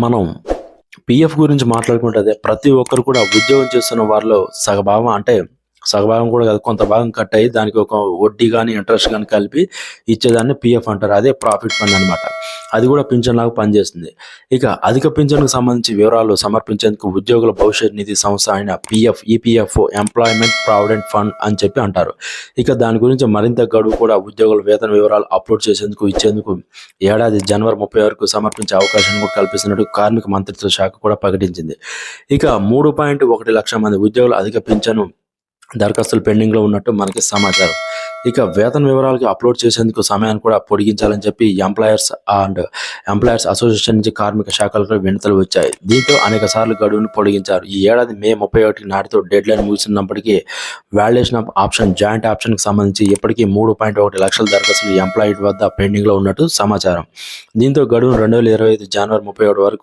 మనం పీఎఫ్ గురించి మాట్లాడుకుంటే అదే ప్రతి ఒక్కరు కూడా ఉద్యోగం చేస్తున్న వారిలో సగభాగం అంటే సగభాగం కూడా కాదు, కొంత భాగం కట్ అయ్యి దానికి ఒక వడ్డీ కానీ ఇంట్రెస్ట్ కానీ కలిపి ఇచ్చేదాన్ని పీఎఫ్ అంటారు. అదే ప్రాఫిట్ ఫండ్ అనమాట. అది కూడా పింఛన్ లాగా పనిచేస్తుంది. ఇక అధిక పింఛన్కు సంబంధించి వివరాలు సమర్పించేందుకు ఉద్యోగుల భవిష్యత్ నిధి సంస్థ అయిన PF, EPFO, employment provident fund అని చెప్పి అంటారు. ఇక దాని గురించి మరింత గడువు కూడా ఉద్యోగుల వేతన వివరాలు అప్లోడ్ ఇచ్చేందుకు ఏడాది జనవరి 30 వరకు సమర్పించే అవకాశాన్ని కూడా కల్పిస్తున్నట్టు కార్మిక మంత్రిత్వ శాఖ కూడా ప్రకటించింది. ఇక 3.1 లక్షల మంది ఉద్యోగులు అధిక పింఛను దరఖాస్తులు పెండింగ్లో ఉన్నట్టు మనకి సమాచారం. ఇక వేతన వివరాలకి అప్లోడ్ చేసేందుకు సమయాన్ని కూడా పొడిగించాలని చెప్పి ఎంప్లాయర్స్ అసోసియేషన్ నుంచి కార్మిక శాఖలకు వినతులు వచ్చాయి. దీంతో అనేక సార్లు గడువును పొడిగించారు. ఈ ఏడాది మే 31 నాటితో డెడ్ లైన్ ముగిసినప్పటికీ వాల్యుయేషన్ ఆఫ్ ఆప్షన్, జాయింట్ ఆప్షన్కి సంబంధించి ఇప్పటికీ 3.1 లక్షల దరఖాస్తులు ఎంప్లాయిడ్ వద్ద పెండింగ్లో ఉన్నట్టు సమాచారం. దీంతో గడువును 2025 జనవరి 31 వరకు